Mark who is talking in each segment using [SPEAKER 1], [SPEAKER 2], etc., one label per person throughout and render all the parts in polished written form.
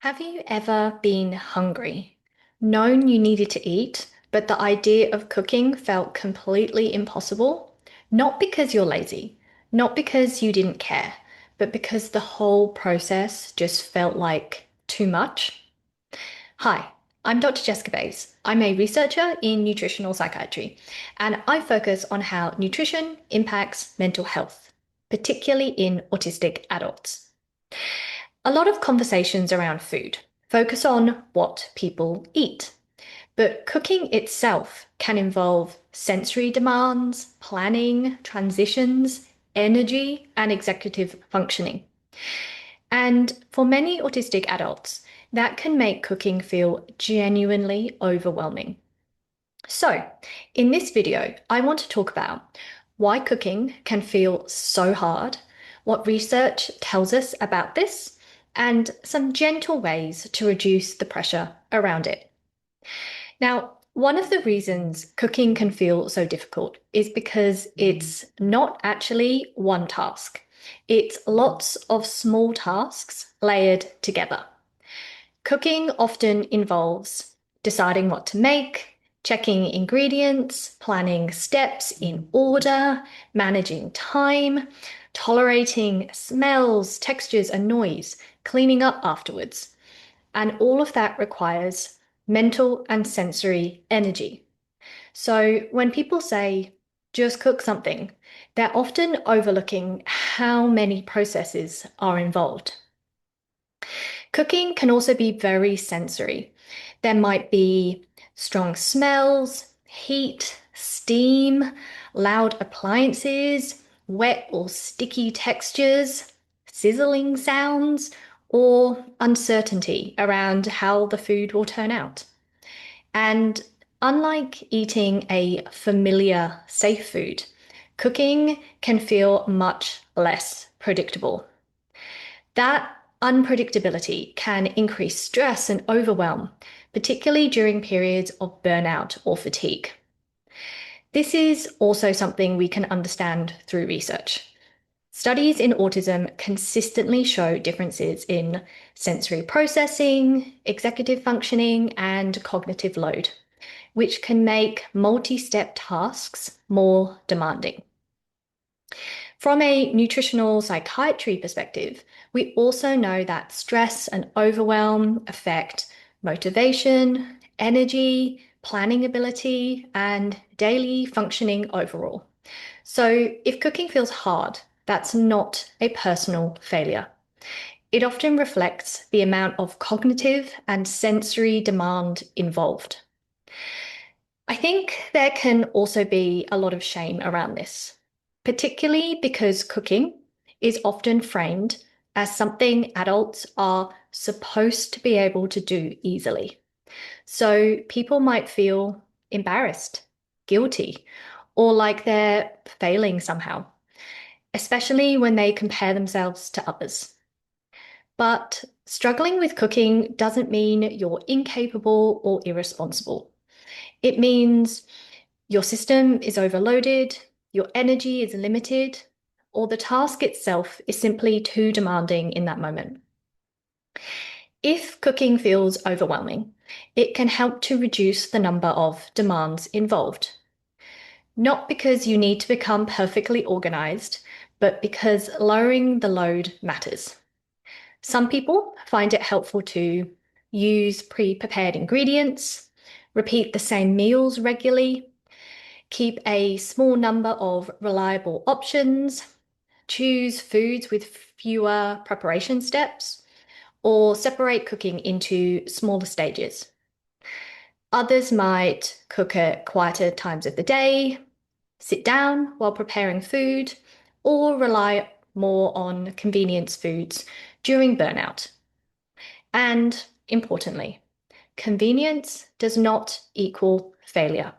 [SPEAKER 1] Have you ever been hungry, known you needed to eat, but the idea of cooking felt completely impossible? Not because you're lazy, not because you didn't care, but because the whole process just felt like too much? Hi, I'm Dr. Jessica Bays. I'm a researcher in nutritional psychiatry, and I focus on how nutrition impacts mental health, particularly in autistic adults. A lot of conversations around food focus on what people eat, but cooking itself can involve sensory demands, planning, transitions, energy, and executive functioning. And for many autistic adults, that can make cooking feel genuinely overwhelming. So, in this video, I want to talk about why cooking can feel so hard, what research tells us about this, and some gentle ways to reduce the pressure around it. Now, one of the reasons cooking can feel so difficult is because it's not actually one task. It's lots of small tasks layered together. Cooking often involves deciding what to make, checking ingredients, planning steps in order, managing time, tolerating smells, textures, and noise, cleaning up afterwards. And all of that requires mental and sensory energy. So when people say, just cook something, they're often overlooking how many processes are involved. Cooking can also be very sensory. There might be strong smells, heat, steam, loud appliances, wet or sticky textures, sizzling sounds, or uncertainty around how the food will turn out. And unlike eating a familiar, safe food, cooking can feel much less predictable. That unpredictability can increase stress and overwhelm, particularly during periods of burnout or fatigue. This is also something we can understand through research. Studies in autism consistently show differences in sensory processing, executive functioning, and cognitive load, which can make multi-step tasks more demanding. From a nutritional psychiatry perspective, we also know that stress and overwhelm affect motivation, energy, planning ability, and daily functioning overall. So if cooking feels hard, that's not a personal failure. It often reflects the amount of cognitive and sensory demand involved. I think there can also be a lot of shame around this, particularly because cooking is often framed as something adults are supposed to be able to do easily. So people might feel embarrassed, guilty, or like they're failing somehow, especially when they compare themselves to others. But struggling with cooking doesn't mean you're incapable or irresponsible. It means your system is overloaded, your energy is limited, or the task itself is simply too demanding in that moment. If cooking feels overwhelming, it can help to reduce the number of demands involved. Not because you need to become perfectly organized, but because lowering the load matters. Some people find it helpful to use pre-prepared ingredients, repeat the same meals regularly, keep a small number of reliable options, choose foods with fewer preparation steps, or separate cooking into smaller stages. Others might cook at quieter times of the day, sit down while preparing food, or rely more on convenience foods during burnout. And importantly, convenience does not equal failure.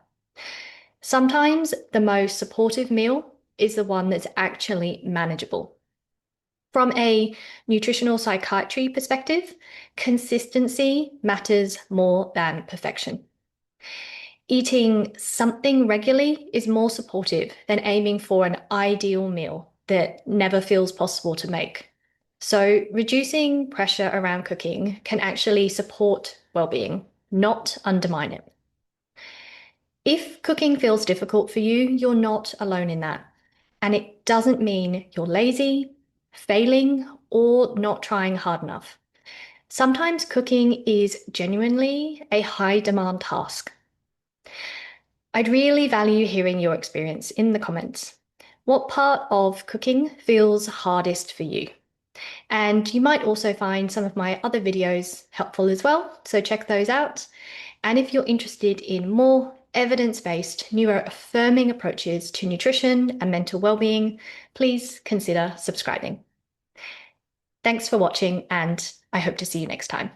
[SPEAKER 1] Sometimes the most supportive meal is the one that's actually manageable. From a nutritional psychiatry perspective, consistency matters more than perfection. Eating something regularly is more supportive than aiming for an ideal meal that never feels possible to make. So, reducing pressure around cooking can actually support well-being, not undermine it. If cooking feels difficult for you, you're not alone in that. And it doesn't mean you're lazy, failing, or not trying hard enough. Sometimes cooking is genuinely a high demand task. I'd really value hearing your experience in the comments. What part of cooking feels hardest for you? And you might also find some of my other videos helpful as well, so check those out. And if you're interested in more evidence-based neuroaffirming approaches to nutrition and mental well-being, please consider subscribing. Thanks for watching, and I hope to see you next time.